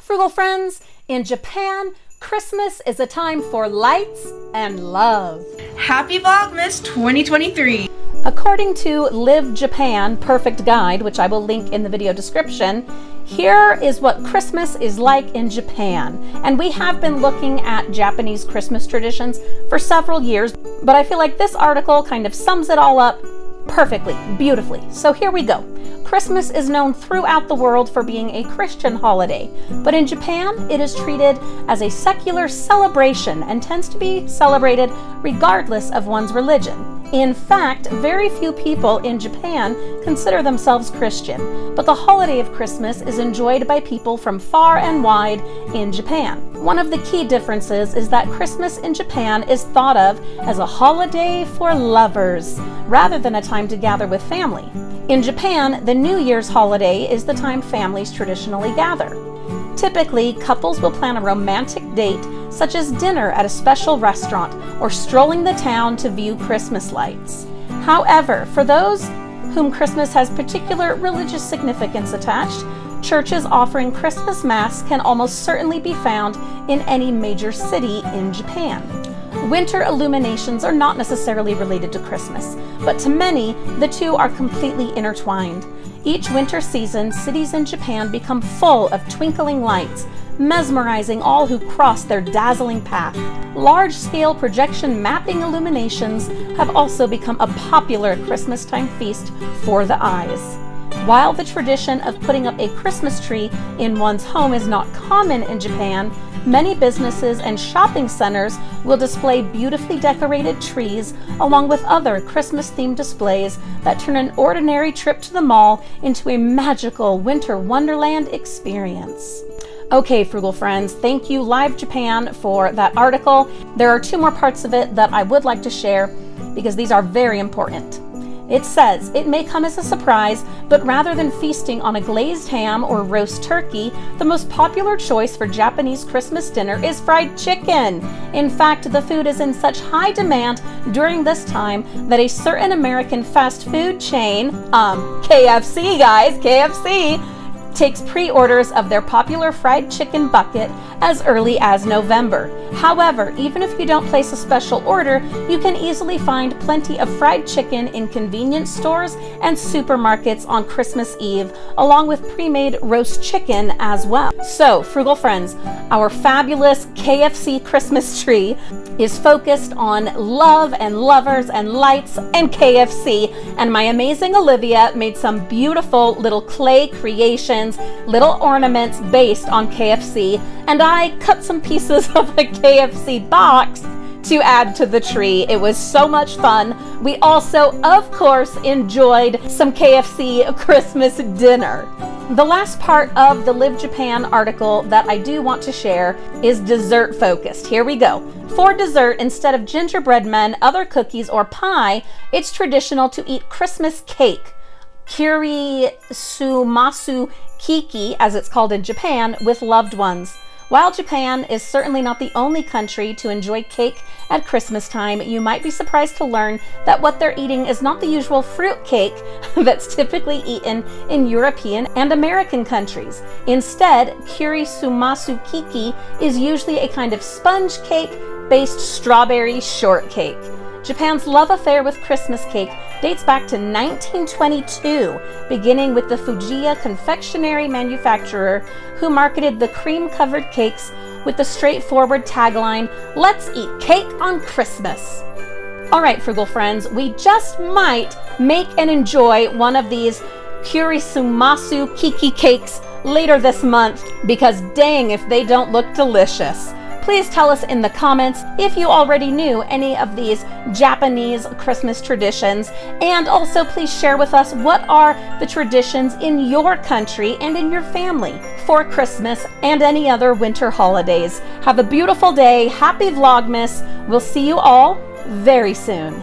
Frugal friends, in Japan, Christmas is a time for lights and love. Happy VLOGMAS 2023! According to Live Japan Perfect Guide, which I will link in the video description, here is what Christmas is like in Japan. And we have been looking at Japanese Christmas traditions for several years, but I feel like this article kind of sums it all up perfectly, beautifully. So here we go. Christmas is known throughout the world for being a Christian holiday, but in Japan it is treated as a secular celebration and tends to be celebrated regardless of one's religion. In fact, very few people in Japan consider themselves Christian, but the holiday of Christmas is enjoyed by people from far and wide in Japan. One of the key differences is that Christmas in Japan is thought of as a holiday for lovers, rather than a time to gather with family. In Japan, the New Year's holiday is the time families traditionally gather. Typically, couples will plan a romantic date, such as dinner at a special restaurant or strolling the town to view Christmas lights. However, for those whom Christmas has particular religious significance attached, churches offering Christmas Mass can almost certainly be found in any major city in Japan. Winter illuminations are not necessarily related to Christmas, but to many, the two are completely intertwined. Each winter season, cities in Japan become full of twinkling lights, mesmerizing all who cross their dazzling path. Large-scale projection mapping illuminations have also become a popular Christmas-time feast for the eyes. While the tradition of putting up a Christmas tree in one's home is not common in Japan, many businesses and shopping centers will display beautifully decorated trees along with other Christmas-themed displays that turn an ordinary trip to the mall into a magical winter wonderland experience. Okay, Frugal friends, thank you Live Japan for that article. There are two more parts of it that I would like to share because these are very important. It says, it may come as a surprise, but rather than feasting on a glazed ham or roast turkey, the most popular choice for Japanese Christmas dinner is fried chicken. In fact, the food is in such high demand during this time that a certain American fast food chain, KFC guys, KFC, takes pre-orders of their popular fried chicken bucket as early as November. However, even if you don't place a special order, you can easily find plenty of fried chicken in convenience stores and supermarkets on Christmas Eve, along with pre-made roast chicken as well. So, Frugal friends, our fabulous KFC Christmas tree is focused on love and lovers and lights and KFC, and my amazing Olivia made some beautiful little clay creations, little ornaments based on KFC, and I cut some pieces of a KFC box to add to the tree. It was so much fun. We also, of course, enjoyed some KFC Christmas dinner. The last part of the Live Japan article that I do want to share is dessert focused. Here we go. For dessert, instead of gingerbread men, other cookies, or pie, it's traditional to eat Christmas cake, kirisumasu kiki, as it's called in Japan, with loved ones. While Japan is certainly not the only country to enjoy cake at Christmas time, you might be surprised to learn that what they're eating is not the usual fruit cake that's typically eaten in European and American countries. Instead, kirisumasu kiki is usually a kind of sponge cake-based strawberry shortcake. Japan's love affair with Christmas cake dates back to 1922, beginning with the Fujiya confectionery manufacturer who marketed the cream-covered cakes with the straightforward tagline, "Let's eat cake on Christmas." All right, Frugal friends, we just might make and enjoy one of these kirisumasu kiki cakes later this month, because dang if they don't look delicious. Please tell us in the comments if you already knew any of these Japanese Christmas traditions, and also please share with us what are the traditions in your country and in your family for Christmas and any other winter holidays. Have a beautiful day. Happy Vlogmas. We'll see you all very soon.